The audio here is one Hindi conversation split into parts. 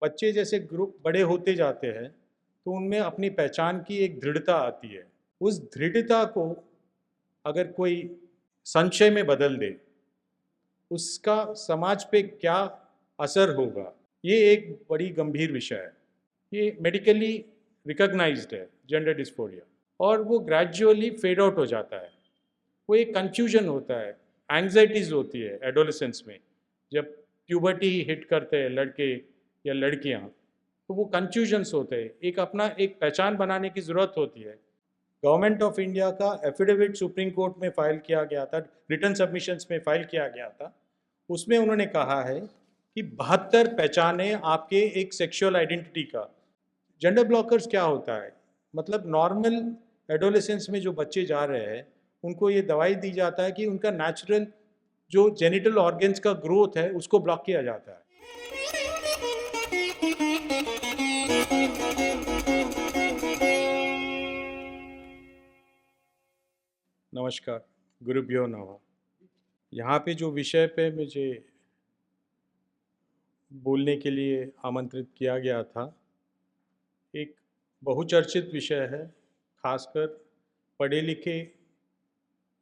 बच्चे जैसे ग्रुप बड़े होते जाते हैं तो उनमें अपनी पहचान की एक दृढ़ता आती है। उस दृढ़ता को अगर कोई संशय में बदल दे, उसका समाज पे क्या असर होगा, ये एक बड़ी गंभीर विषय है। ये मेडिकली रिकॉग्नाइज्ड है, जेंडर डिस्फोरिया, और वो ग्रेजुअली फेड आउट हो जाता है। वो एक कंफ्यूजन होता है, एंग्जाइटीज होती है एडोलेसेंस में। जब प्यूबर्टी हिट करते हैं लड़के या लड़कियां, तो वो कंफ्यूजन्स होते हैं, एक अपना एक पहचान बनाने की ज़रूरत होती है। गवर्नमेंट ऑफ इंडिया का एफिडेविट सुप्रीम कोर्ट में फाइल किया गया था, रिटर्न सबमिशंस में फाइल किया गया था। उसमें उन्होंने कहा है कि 72 पहचाने आपके एक सेक्सुअल आइडेंटिटी का। जेंडर ब्लॉकर्स क्या होता है, मतलब नॉर्मल एडोलेसेंस में जो बच्चे जा रहे हैं उनको ये दवाई दी जाता है कि उनका नेचुरल जो जेनिटल ऑर्गन्स का ग्रोथ है उसको ब्लॉक किया जाता है। नमस्कार, गुरुभ्यो नमः। यहाँ पे जो विषय पे मुझे बोलने के लिए आमंत्रित किया गया था, एक बहुचर्चित विषय है, खासकर पढ़े लिखे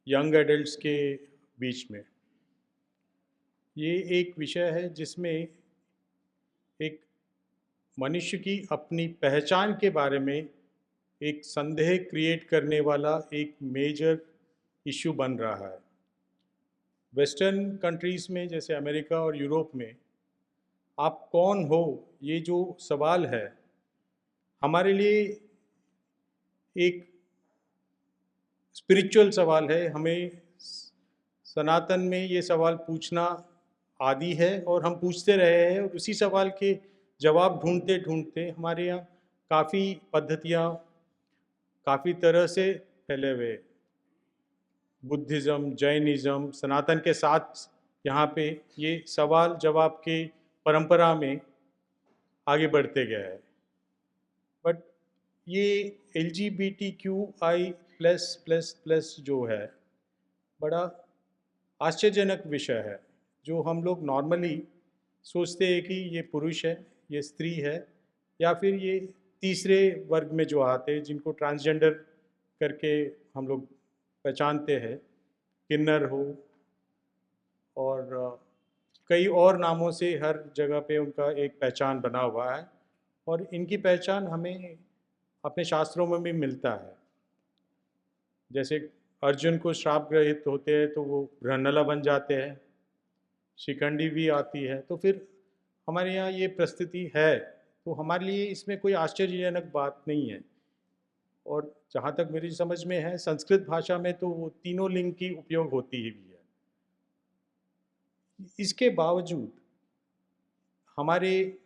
यंग एडल्ट्स के बीच में। ये एक विषय है जिसमें एक मनुष्य की अपनी पहचान के बारे में एक संदेह क्रिएट करने वाला एक मेजर इश्यू बन रहा है। वेस्टर्न कंट्रीज़ में जैसे अमेरिका और यूरोप में आप कौन हो, ये जो सवाल है, हमारे लिए एक स्पिरिचुअल सवाल है। हमें सनातन में ये सवाल पूछना आदि है और हम पूछते रहे हैं, और उसी सवाल के जवाब ढूंढते ढूंढते हमारे यहाँ काफ़ी पद्धतियाँ काफ़ी तरह से फैले हुए, बुद्धिज़्म, जैनिज़्म, सनातन के साथ यहाँ पे ये सवाल जवाब के परंपरा में आगे बढ़ते गए हैं। बट ये LGBTQI प्लस प्लस जो है, बड़ा आश्चर्यजनक विषय है, जो हम लोग नॉर्मली सोचते हैं कि ये पुरुष है, ये स्त्री है, या फिर ये तीसरे वर्ग में जो आते हैं जिनको ट्रांसजेंडर करके हम लोग पहचानते हैं, किन्नर हो और कई और नामों से हर जगह पे उनका एक पहचान बना हुआ है, और इनकी पहचान हमें अपने शास्त्रों में भी मिलता है। जैसे अर्जुन को श्राप ग्रहित होते हैं तो वो ब्रह्मनला बन जाते हैं, शिखंडी भी आती है, तो फिर हमारे यहाँ ये परिस्थिति है, तो हमारे लिए इसमें कोई आश्चर्यजनक बात नहीं है। और जहाँ तक मेरी समझ में है, संस्कृत भाषा में तो वो तीनों लिंग की उपयोग होती ही भी है। इसके बावजूद हमारे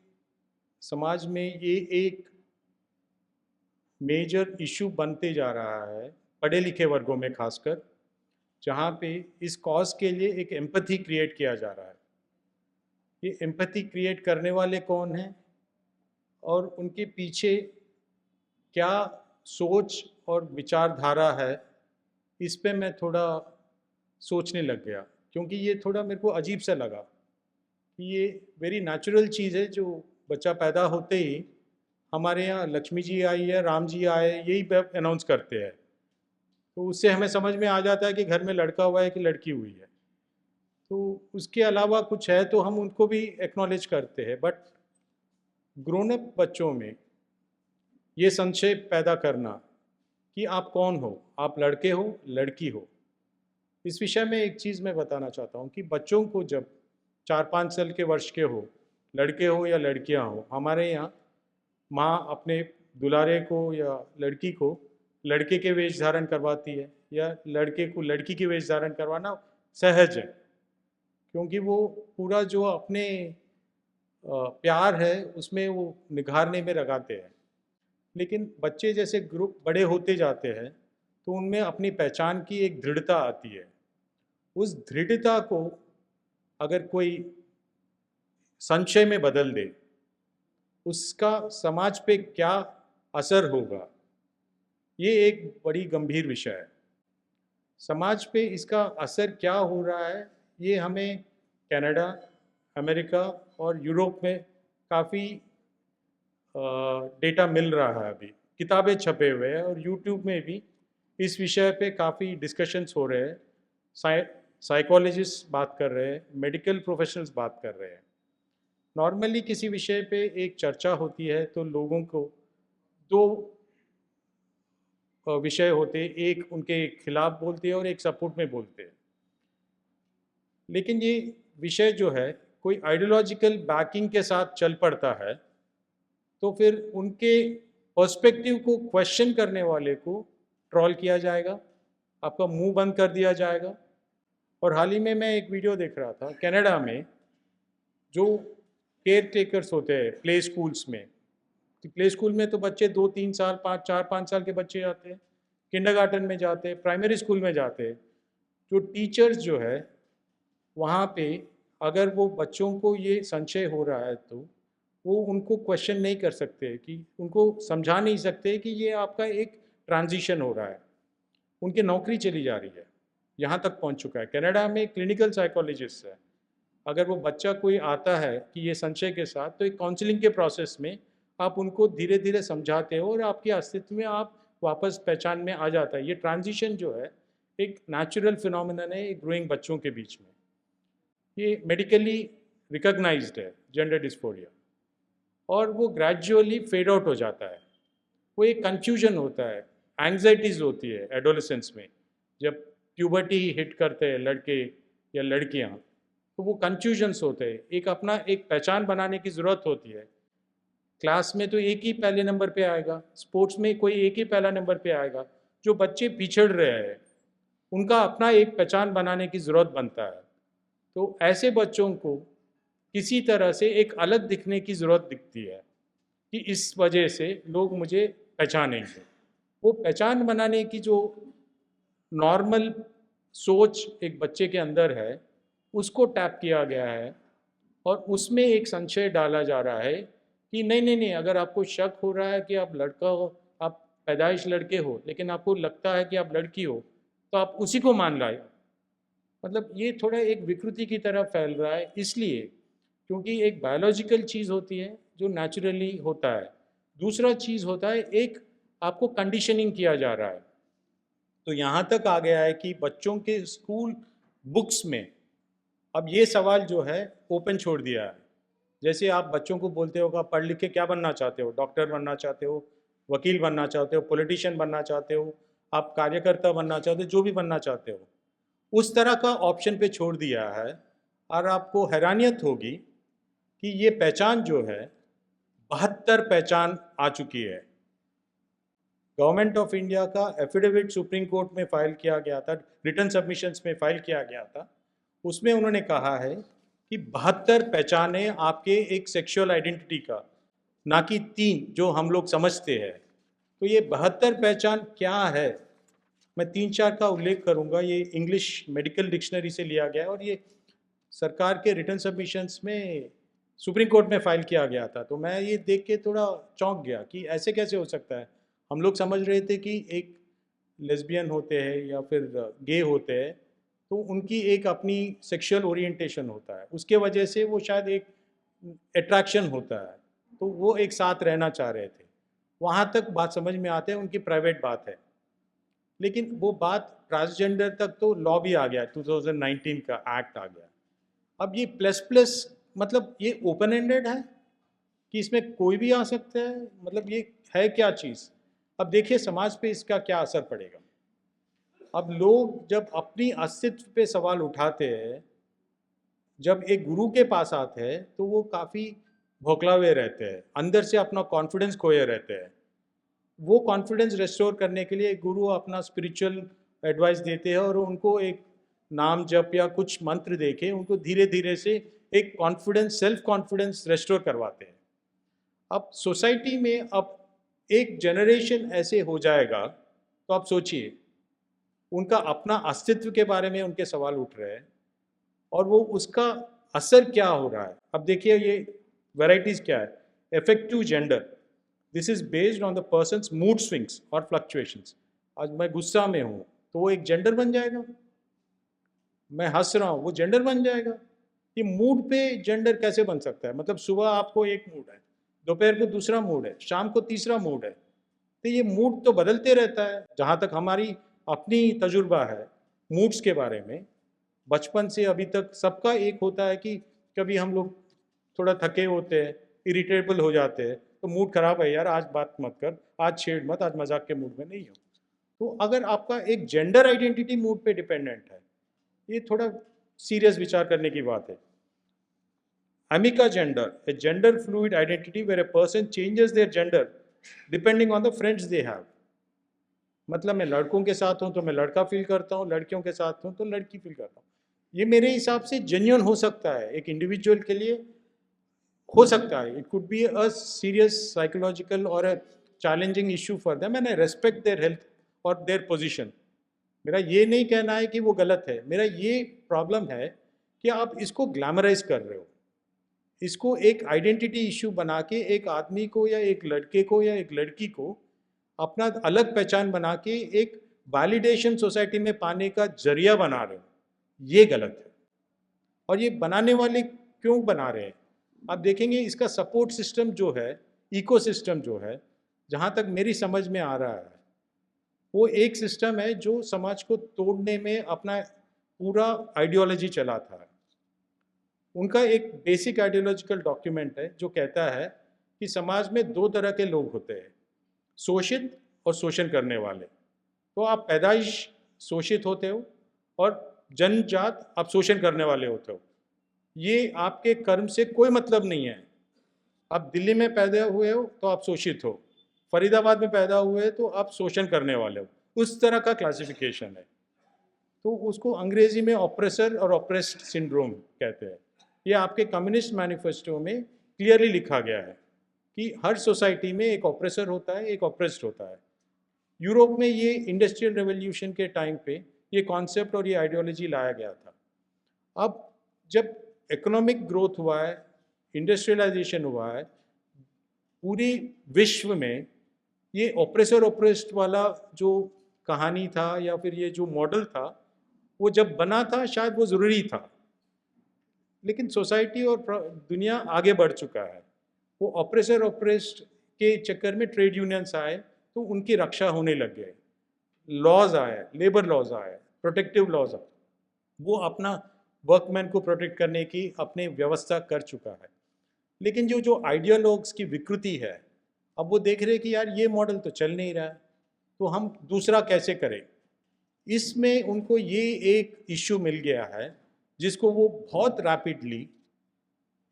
समाज में ये एक मेजर इशू बनते जा रहा है, पढ़े लिखे वर्गों में खासकर, जहाँ पे इस कॉज के लिए एक एम्पैथी क्रिएट किया जा रहा है। ये एम्पैथी क्रिएट करने वाले कौन हैं और उनके पीछे क्या सोच और विचारधारा है, इस पे मैं थोड़ा सोचने लग गया, क्योंकि ये थोड़ा मेरे को अजीब सा लगा कि ये वेरी नेचुरल चीज़ है, जो बच्चा पैदा होते ही हमारे यहाँ लक्ष्मी जी आई है, राम जी आए, यही अनाउंस करते हैं, तो उससे हमें समझ में आ जाता है कि घर में लड़का हुआ है कि लड़की हुई है। तो उसके अलावा कुछ है तो हम उनको भी एक्नॉलेज करते हैं, बट ग्रोन अप बच्चों में ये संशय पैदा करना कि आप कौन हो, आप लड़के हो लड़की हो, इस विषय में एक चीज़ मैं बताना चाहता हूँ कि बच्चों को जब 4-5 साल के वर्ष के हो, लड़के हो या लड़कियाँ हो, हमारे यहाँ माँ अपने दुलारे को या लड़की को लड़के के वेश धारण करवाती है, या लड़के को लड़की के वेश धारण करवाना सहज है, क्योंकि वो पूरा जो अपने प्यार है उसमें वो निखारने में लगाते हैं। लेकिन बच्चे जैसे ग्रुप बड़े होते जाते हैं तो उनमें अपनी पहचान की एक दृढ़ता आती है। उस दृढ़ता को अगर कोई संशय में बदल दे, उसका समाज पे क्या असर होगा, ये एक बड़ी गंभीर विषय है। समाज पे इसका असर क्या हो रहा है, ये हमें कनाडा, अमेरिका और यूरोप में काफ़ी डेटा मिल रहा है, अभी किताबें छपे हुए हैं और यूट्यूब में भी इस विषय पे काफ़ी डिस्कशंस हो रहे हैं। साइकोलॉजिस्ट बात कर रहे हैं, मेडिकल प्रोफेशनल्स बात कर रहे हैं। नॉर्मली किसी विषय पे एक चर्चा होती है तो लोगों को दो विषय होते हैं, एक उनके खिलाफ बोलते हैं और एक सपोर्ट में बोलते हैं। लेकिन ये विषय जो है कोई आइडियोलॉजिकल बैकिंग के साथ चल पड़ता है तो फिर उनके पर्सपेक्टिव को क्वेश्चन करने वाले को ट्रोल किया जाएगा, आपका मुंह बंद कर दिया जाएगा। और हाल ही में मैं एक वीडियो देख रहा था, कनाडा में जो केयर टेकर्स होते हैं प्ले स्कूल्स में, कि प्ले स्कूल में तो बच्चे 2-3 साल 4-5 साल के बच्चे जाते हैं, किंडरगार्टन में जाते हैं, प्राइमरी स्कूल में जाते हैं। जो टीचर्स जो है वहाँ पे अगर वो बच्चों को ये संशय हो रहा है तो वो उनको क्वेश्चन नहीं कर सकते, कि उनको समझा नहीं सकते कि ये आपका एक ट्रांजिशन हो रहा है, उनकी नौकरी चली जा रही है। यहाँ तक पहुँच चुका है। कनाडा में क्लिनिकल साइकोलॉजिस्ट है, अगर वो बच्चा कोई आता है कि ये संशय के साथ, तो एक काउंसलिंग के प्रोसेस में आप उनको धीरे धीरे समझाते हो और आपके अस्तित्व में आप वापस पहचान में आ जाता है। ये ट्रांजिशन जो है एक नेचुरल फिनोमिनन है एक ग्रोइंग बच्चों के बीच में। ये मेडिकली रिकॉग्नाइज्ड है जेंडर डिस्फोरिया, और वो ग्रेजुअली फेड आउट हो जाता है। वो एक कंफ्यूजन होता है, एंग्जाइटीज होती है एडोलेसेंस में, जब प्यूबर्टी हिट करते हैं लड़के या लड़कियां, तो वो कंफ्यूजन्स होते हैं, एक अपना एक पहचान बनाने की ज़रूरत होती है। क्लास में तो एक ही पहले नंबर पे आएगा, स्पोर्ट्स में कोई एक ही पहला नंबर पे आएगा। जो बच्चे पिछड़ रहे हैं उनका अपना एक पहचान बनाने की ज़रूरत बनता है। तो ऐसे बच्चों को किसी तरह से एक अलग दिखने की ज़रूरत दिखती है कि इस वजह से लोग मुझे पहचानेंगे। वो पहचान बनाने की जो नॉर्मल सोच एक बच्चे के अंदर है उसको टैप किया गया है, और उसमें एक संशय डाला जा रहा है कि नहीं नहीं नहीं, अगर आपको शक हो रहा है कि आप लड़का हो, आप पैदाइश लड़के हो, लेकिन आपको लगता है कि आप लड़की हो, तो आप उसी को मान लाए। मतलब ये थोड़ा एक विकृति की तरह फैल रहा है, इसलिए क्योंकि एक बायोलॉजिकल चीज़ होती है जो नेचुरली होता है, दूसरा चीज़ होता है एक आपको कंडीशनिंग किया जा रहा है। तो यहाँ तक आ गया है कि बच्चों के स्कूल बुक्स में अब ये सवाल जो है ओपन छोड़ दिया है। जैसे आप बच्चों को बोलते हो कि आप पढ़ लिख के क्या बनना चाहते हो, डॉक्टर बनना चाहते हो, वकील बनना चाहते हो, पॉलिटिशियन बनना चाहते हो, आप कार्यकर्ता बनना चाहते हो, जो भी बनना चाहते हो, उस तरह का ऑप्शन पे छोड़ दिया है। और आपको हैरानियत होगी कि ये पहचान जो है 72 पहचान आ चुकी है। गवर्नमेंट ऑफ इंडिया का एफिडेविट सुप्रीम कोर्ट में फाइल किया गया था, रिटर्न सबमिशंस में फाइल किया गया था, उसमें उन्होंने कहा है कि 72 पहचाने आपके एक सेक्सुअल आइडेंटिटी का, ना कि 3 जो हम लोग समझते हैं। तो ये 72 पहचान क्या है, मैं 3-4 का उल्लेख करूंगा। ये इंग्लिश मेडिकल डिक्शनरी से लिया गया है और ये सरकार के रिटर्न सबमिशंस में सुप्रीम कोर्ट में फाइल किया गया था। तो मैं ये देख के थोड़ा चौंक गया कि ऐसे कैसे हो सकता है। हम लोग समझ रहे थे कि एक लेस्बियन होते हैं या फिर गे होते हैं तो उनकी एक अपनी सेक्सुअल ओरिएंटेशन होता है, उसके वजह से वो शायद एक अट्रैक्शन होता है, तो वो एक साथ रहना चाह रहे थे। वहाँ तक बात समझ में आते हैं, उनकी प्राइवेट बात है। लेकिन वो बात ट्रांसजेंडर तक तो लॉ भी आ गया, 2019 का एक्ट आ गया। अब ये प्लस प्लस मतलब ये ओपन एंडेड है कि इसमें कोई भी आ सकता है, मतलब ये है क्या चीज़। अब देखिए समाज पे इसका क्या असर पड़ेगा। अब लोग जब अपनी अस्तित्व पे सवाल उठाते हैं, जब एक गुरु के पास आते हैं तो वो काफ़ी भौखलावे रहते हैं, अंदर से अपना कॉन्फिडेंस खोए रहते हैं। वो कॉन्फिडेंस रेस्टोर करने के लिए एक गुरु अपना स्पिरिचुअल एडवाइस देते हैं और उनको एक नाम जप या कुछ मंत्र देके उनको धीरे धीरे से एक कॉन्फिडेंस, सेल्फ कॉन्फिडेंस रेस्टोर करवाते हैं। अब सोसाइटी में अब एक जनरेशन ऐसे हो जाएगा तो आप सोचिए, उनका अपना अस्तित्व के बारे में उनके सवाल उठ रहे हैं और वो उसका असर क्या हो रहा है। अब देखिए ये वैराइटीज़ क्या है। Effective gender, this is based on the persons mood swings और फ्लक्चुएशंस। आज मैं गुस्सा में हूँ तो वो एक जेंडर बन जाएगा, मैं हंस रहा हूँ वो जेंडर बन जाएगा। ये मूड पे जेंडर कैसे बन सकता है। मतलब सुबह आपको एक मूड है, दोपहर को दूसरा मूड है, शाम को तीसरा मूड है। तो ये मूड तो बदलते रहता है। जहाँ तक हमारी अपनी तजुर्बा है मूड्स के बारे में, बचपन से अभी तक सबका एक होता है कि कभी हम लोग थोड़ा थके होते हैं, इरिटेबल हो जाते हैं, तो मूड खराब है यार, आज बात मत कर, आज छेड़ मत, आज मजाक के मूड में नहीं हो। तो अगर आपका एक जेंडर आइडेंटिटी मूड पे डिपेंडेंट है, ये थोड़ा सीरियस विचार करने की बात है। Amica gender, a gender fluid identity where a person changes their gender depending on the friends they have. मतलब मैं लड़कों के साथ हूँ तो मैं लड़का फील करता हूँ, लड़कियों के साथ हूँ तो लड़की फील करता हूँ। ये मेरे हिसाब से जेन्युइन हो सकता है एक इंडिविजुअल के लिए, हो सकता है। It could be a serious psychological और a challenging issue for them and I respect their health और देयर पोजीशन। मेरा ये नहीं कहना है कि वो गलत है, मेरा ये प्रॉब्लम है कि आप इसको ग्लैमराइज कर रहे हो, इसको एक आइडेंटिटी इशू बना के एक आदमी को या एक लड़के को या एक लड़की को अपना अलग पहचान बना के एक वैलिडेशन सोसाइटी में पाने का जरिया बना रहे हो। ये गलत है। और ये बनाने वाले क्यों बना रहे हैं, आप देखेंगे इसका सपोर्ट सिस्टम जो है, इकोसिस्टम जो है, जहाँ तक मेरी समझ में आ रहा है, वो एक सिस्टम है जो समाज को तोड़ने में अपना पूरा आइडियोलॉजी चलाता है। उनका एक बेसिक आइडियोलॉजिकल डॉक्यूमेंट है जो कहता है कि समाज में दो तरह के लोग होते हैं, शोषित और शोषण करने वाले। तो आप पैदाइश शोषित होते हो और जन्मजात आप शोषण करने वाले होते हो। ये आपके कर्म से कोई मतलब नहीं है। आप दिल्ली में पैदा हुए हो तो आप शोषित हो, फरीदाबाद में पैदा हुए तो आप शोषण करने वाले हो, उस तरह का क्लासिफिकेशन है। तो उसको अंग्रेजी में ऑप्रेसर और ऑप्रेस्ड सिंड्रोम कहते हैं। ये आपके कम्युनिस्ट मैनिफेस्टो में क्लियरली लिखा गया है कि हर सोसाइटी में एक ऑप्रेसर होता है, एक ऑप्रेस्ड होता है। यूरोप में ये इंडस्ट्रियल रेवोल्यूशन के टाइम पे ये कॉन्सेप्ट और ये आइडियोलॉजी लाया गया था। अब जब इकोनॉमिक ग्रोथ हुआ है, इंडस्ट्रियलाइजेशन हुआ है, पूरी विश्व में ये ऑप्रेसर ऑप्रेस्ड वाला जो कहानी था या फिर ये जो मॉडल था, वो जब बना था शायद वो ज़रूरी था, लेकिन सोसाइटी और दुनिया आगे बढ़ चुका है। वो ऑप्रेसर ऑप्रेस्ड के चक्कर में ट्रेड यूनियंस आए तो उनकी रक्षा होने लग गए, लॉज आए, लेबर लॉज आए, प्रोटेक्टिव लॉज आए, वो अपना वर्कमैन को प्रोटेक्ट करने की अपनी व्यवस्था कर चुका है। लेकिन जो आइडियोलॉग्स की विकृति है, अब वो देख रहे कि यार ये मॉडल तो चल नहीं रहा है, तो हम दूसरा कैसे करें। इसमें उनको ये एक इश्यू मिल गया है जिसको वो बहुत रैपिडली,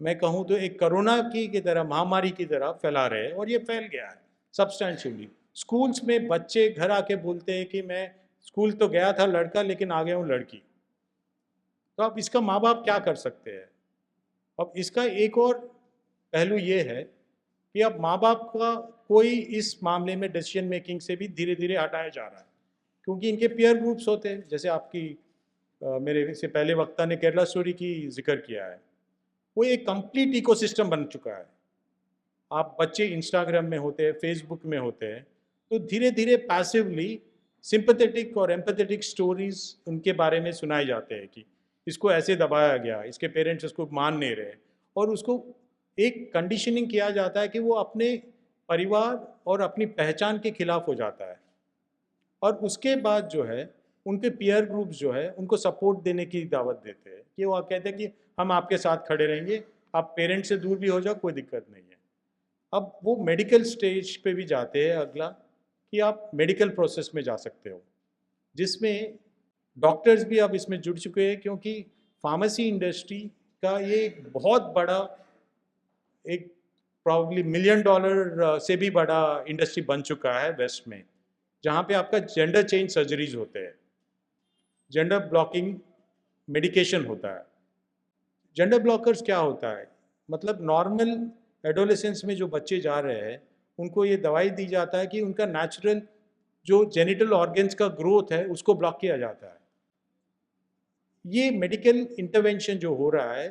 मैं कहूँ तो एक कोरोना की तरह, महामारी की तरह फैला रहे हैं, और ये फैल गया है सब्सटेंशियली। स्कूल्स में बच्चे घर आके बोलते हैं कि मैं स्कूल तो गया था लड़का लेकिन आ गया हूँ लड़की। तो अब इसका माँ बाप क्या कर सकते हैं। अब इसका एक और पहलू ये है कि अब माँ बाप का कोई इस मामले में डिसीजन मेकिंग से भी धीरे धीरे हटाया जा रहा है, क्योंकि इनके पीयर ग्रुप्स होते हैं। जैसे आपकी मेरे से पहले वक्ता ने केरला स्टोरी की जिक्र किया है, वो एक कंप्लीट इकोसिस्टम बन चुका है। आप बच्चे इंस्टाग्राम में होते हैं, फेसबुक में होते हैं, तो धीरे धीरे पैसिवली सिंपैथेटिक और एम्पैथेटिक स्टोरीज उनके बारे में सुनाए जाते हैं कि इसको ऐसे दबाया गया, इसके पेरेंट्स इसको मान नहीं रहे, और उसको एक कंडीशनिंग किया जाता है कि वो अपने परिवार और अपनी पहचान के खिलाफ हो जाता है। और उसके बाद जो है उनके पीयर ग्रुप्स जो है उनको सपोर्ट देने की दावत देते हैं कि वो कहते हैं कि हम आपके साथ खड़े रहेंगे, आप पेरेंट्स से दूर भी हो जाओ, कोई दिक्कत नहीं है। अब वो मेडिकल स्टेज पे भी जाते हैं अगला, कि आप मेडिकल प्रोसेस में जा सकते हो, जिसमें डॉक्टर्स भी अब इसमें जुड़ चुके हैं, क्योंकि फार्मेसी इंडस्ट्री का ये एक बहुत बड़ा, एक प्रॉब्ली $1 मिलियन से भी बड़ा इंडस्ट्री बन चुका है वेस्ट में, जहाँ पे आपका जेंडर चेंज सर्जरीज होते हैं, जेंडर ब्लॉकिंग मेडिकेशन होता है। जेंडर ब्लॉकर्स क्या होता है, मतलब नॉर्मल एडोलेसेंस में जो बच्चे जा रहे हैं उनको ये दवाई दी जाता है कि उनका नेचुरल जो जेनिटल ऑर्गन्स का ग्रोथ है उसको ब्लॉक किया जाता है। ये मेडिकल इंटरवेंशन जो हो रहा है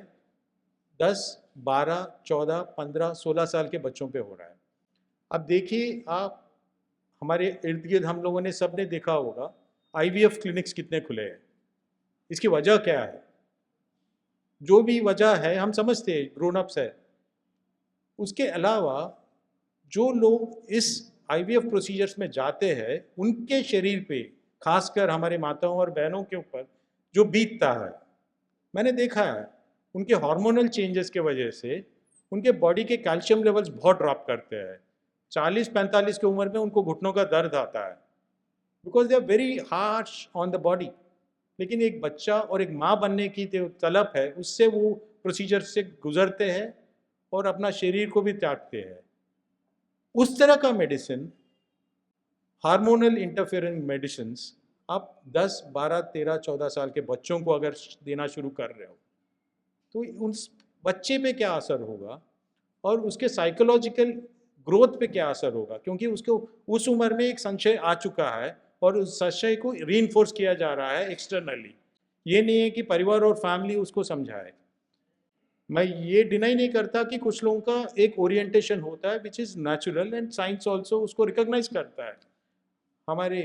10, 12, 14, 15, 16 साल के बच्चों पे हो रहा है। अब देखिए आप, हमारे इर्द गिर्द हम लोगों ने सब ने देखा होगा IVF क्लिनिक्स कितने खुले हैं। इसकी वजह क्या है, जो भी वजह है हम समझते हैं, ग्रोन अप्स है, उसके अलावा जो लोग इस आईवीएफ प्रोसीजर्स में जाते हैं उनके शरीर पे, खासकर हमारे माताओं और बहनों के ऊपर जो बीतता है, मैंने देखा है उनके हार्मोनल चेंजेस के वजह से उनके बॉडी के कैल्शियम लेवल्स बहुत ड्रॉप करते हैं। 40-45 की उम्र में उनको घुटनों का दर्द आता है, because they are very harsh on the body. लेकिन एक बच्चा और एक माँ बनने की जो तलब है उससे वो प्रोसीजर से गुजरते हैं और अपना शरीर को भी त्यागते हैं। उस तरह का मेडिसिन, हार्मोनल इंटरफेरेंस मेडिसिन, आप 10, 12, 13, 14 साल के बच्चों को अगर देना शुरू कर रहे हो तो उस बच्चे पे क्या असर होगा और उसके साइकोलॉजिकल ग्रोथ पे क्या असर होगा, क्योंकि उसको उस उम्र में एक संशय आ चुका है और उस संशय को रीइंफोर्स किया जा रहा है एक्सटर्नली। ये नहीं है कि परिवार और फैमिली उसको समझाए। मैं ये डिनाई नहीं करता कि कुछ लोगों का एक ओरिएंटेशन होता है which is natural and science also उसको रिकॉग्नाइज करता है। हमारे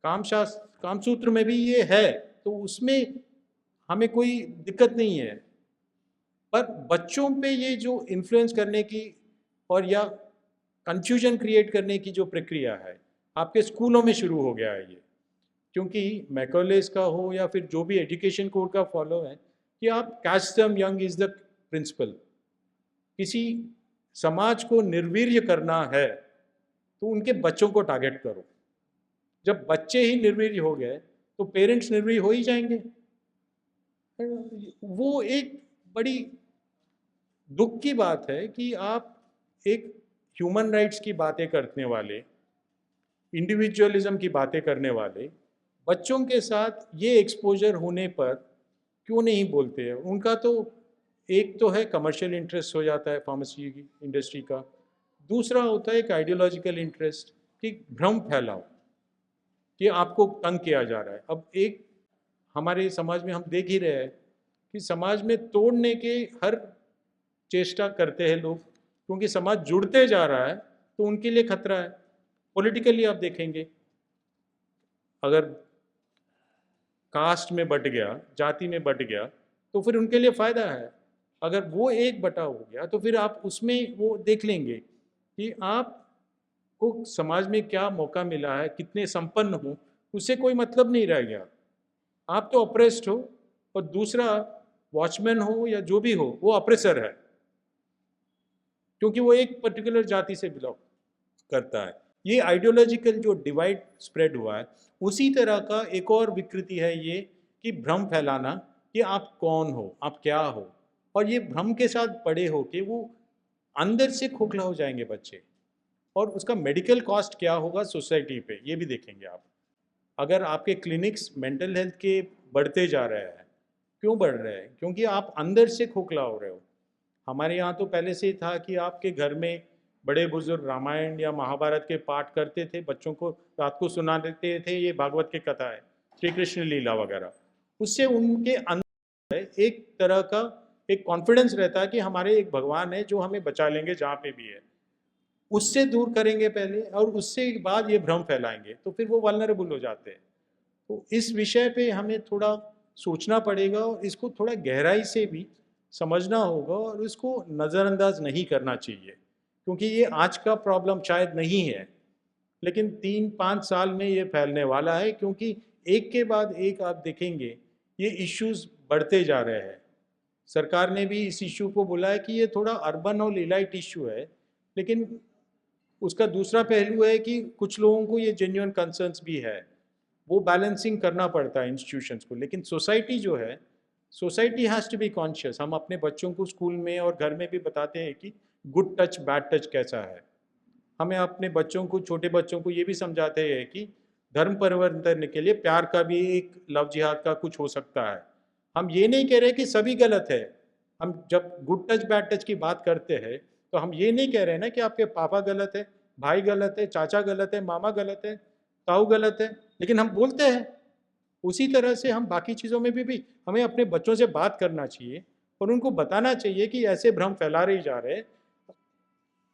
कामसूत्र में भी ये है, तो उसमें हमें कोई दिक्कत नहीं है। पर बच्चों पे ये जो इन्फ्लुएंस करने की और या कंफ्यूजन क्रिएट करने की जो प्रक्रिया है आपके स्कूलों में शुरू हो गया है ये, क्योंकि मैकॉलेस का हो या फिर जो भी एजुकेशन कोड का फॉलो है कि आप catch them young is the principle. किसी समाज को निर्वीर्य करना है तो उनके बच्चों को टारगेट करो। जब बच्चे ही निर्वीर्य हो गए तो पेरेंट्स निर्वीर्य हो ही जाएंगे। वो एक बड़ी दुख की बात है कि आप एक ह्यूमन राइट्स की बातें करने वाले, इंडिविजुअलिज्म की बातें करने वाले बच्चों के साथ ये एक्सपोजर होने पर क्यों नहीं बोलते हैं। उनका तो एक तो है कमर्शियल इंटरेस्ट हो जाता है फार्मेसी की इंडस्ट्री का, दूसरा होता है एक आइडियोलॉजिकल इंटरेस्ट कि भ्रम फैलाओ कि आपको तंग किया जा रहा है। अब एक हमारे समाज में हम देख ही रहे हैं कि समाज में तोड़ने के हर चेष्टा करते हैं लोग, क्योंकि समाज जुड़ते जा रहा है तो उनके लिए खतरा है। पॉलिटिकली आप देखेंगे, अगर कास्ट में बट गया, जाति में बट गया तो फिर उनके लिए फ़ायदा है। अगर वो एक बटा हो गया तो फिर आप उसमें वो देख लेंगे कि आपको समाज में क्या मौका मिला है, कितने संपन्न हो, उससे कोई मतलब नहीं रह गया। आप तो ऑप्रेस्ड हो और दूसरा वॉचमैन हो या जो भी हो वो ऑप्रेसर है, क्योंकि वो एक पर्टिकुलर जाति से बिलोंग करता है। ये आइडियोलॉजिकल जो डिवाइड स्प्रेड हुआ है उसी तरह का एक और विकृति है ये कि भ्रम फैलाना कि आप कौन हो, आप क्या हो, और ये भ्रम के साथ बड़े हो के वो अंदर से खोखला हो जाएंगे बच्चे, और उसका मेडिकल कॉस्ट क्या होगा सोसाइटी पे ये भी देखेंगे आप। अगर आपके क्लिनिक्स मेंटल हेल्थ के बढ़ते जा रहे हैं, क्यों बढ़ रहे हैं? क्योंकि आप अंदर से खोखला हो रहे हो। हमारे यहाँ तो पहले से ही था कि आपके घर में बड़े बुजुर्ग रामायण या महाभारत के पाठ करते थे, बच्चों को रात को सुना देते थे, ये भागवत की कथा है, श्री कृष्ण लीला वगैरह। उससे उनके अंदर एक तरह का एक कॉन्फिडेंस रहता है कि हमारे एक भगवान है जो हमें बचा लेंगे जहाँ पे भी है। उससे दूर करेंगे पहले और उससे बाद ये भ्रम फैलाएंगे तो फिर वो वल्नरेबल हो जाते हैं। तो इस विषय पे हमें थोड़ा सोचना पड़ेगा और इसको थोड़ा गहराई से भी समझना होगा और इसको नज़रअंदाज नहीं करना चाहिए, क्योंकि ये आज का प्रॉब्लम शायद नहीं है, लेकिन 3-5 साल में ये फैलने वाला है, क्योंकि एक के बाद एक आप देखेंगे ये इश्यूज बढ़ते जा रहे हैं। सरकार ने भी इस इशू को बोला है कि ये थोड़ा अर्बन और इलाइट इशू है, लेकिन उसका दूसरा पहलू है कि कुछ लोगों को ये जेन्युइन कंसर्न्स भी है, वो बैलेंसिंग करना पड़ता है इंस्टीट्यूशंस को। लेकिन सोसाइटी जो है, society has to be conscious. हम अपने बच्चों को स्कूल में और घर में भी बताते हैं कि गुड टच बैड टच कैसा है। हमें अपने बच्चों को, छोटे बच्चों को ये भी समझाते हैं कि धर्म परिवर्तन के लिए प्यार का भी एक लव जिहाद का कुछ हो सकता है। हम ये नहीं कह रहे कि सभी गलत है। हम जब गुड टच बैड टच की बात करते हैं तो हम ये नहीं कह रहे ना कि आपके पापा गलत है, भाई गलत है, चाचा गलत है, मामा गलत है, ताऊ गलत है, लेकिन हम बोलते हैं। उसी तरह से हम बाकी चीज़ों में भी हमें अपने बच्चों से बात करना चाहिए और उनको बताना चाहिए कि ऐसे भ्रम फैला रहे जा रहे हैं।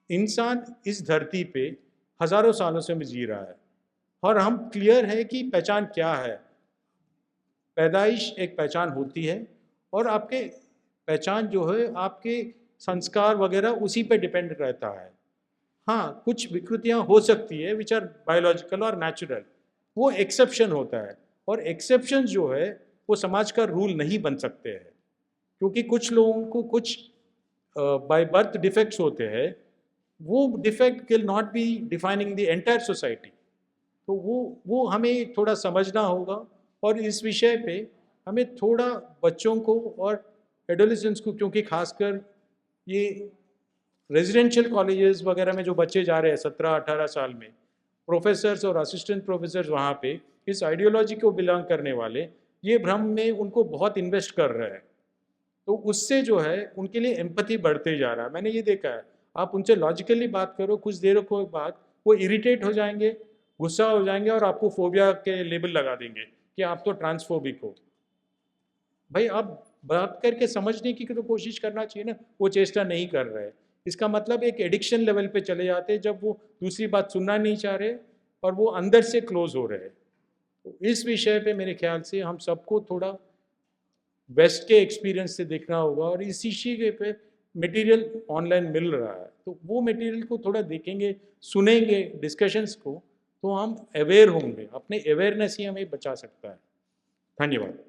इंसान इस धरती पे हजारों सालों से जी रहा है और हम क्लियर है कि पहचान क्या है। पैदाइश एक पहचान होती है और आपके पहचान जो है आपके संस्कार वगैरह उसी पे डिपेंड रहता है। हाँ, कुछ विकृतियाँ हो सकती है विच आर बायोलॉजिकल और नेचुरल, वो एक्सेप्शन होता है, और एक्सेप्शन जो है वो समाज का रूल नहीं बन सकते हैं, क्योंकि कुछ लोगों को कुछ बाय बर्थ डिफेक्ट्स होते हैं, वो defect will not be defining the entire society. तो वो हमें थोड़ा समझना होगा, और इस विषय पे हमें थोड़ा बच्चों को और एडोलेसेंट्स को, क्योंकि खासकर ये रेजिडेंशियल कॉलेजेस वगैरह में जो बच्चे जा रहे हैं 17-18 साल में, प्रोफेसर्स और असिस्टेंट प्रोफेसर्स वहाँ पे इस आइडियोलॉजी को बिलोंग करने वाले, ये भ्रम में उनको बहुत इन्वेस्ट कर रहे हैं, तो उससे जो है उनके लिए एम्पैथी बढ़ते जा रहा है। मैंने ये देखा है, आप उनसे लॉजिकली बात करो, कुछ देर के बाद वो इरिटेट हो जाएंगे, गुस्सा हो जाएंगे, और आपको फोबिया के लेबल लगा देंगे कि आप तो ट्रांसफोबिक हो। भाई आप बात करके समझने की तो कोशिश करना चाहिए ना, वो चेष्टा नहीं कर रहे। इसका मतलब एक एडिक्शन लेवल पे चले जाते हैं, जब वो दूसरी बात सुनना नहीं चाह रहे और वो अंदर से क्लोज हो रहे। तो इस विषय पे मेरे ख्याल से हम सबको थोड़ा वेस्ट के एक्सपीरियंस से देखना होगा, और इसी के पे मटेरियल ऑनलाइन मिल रहा है, तो वो मटेरियल को थोड़ा देखेंगे, सुनेंगे डिस्कशंस को, तो हम अवेयर होंगे। अपने अवेयरनेस ही हमें बचा सकता है। धन्यवाद।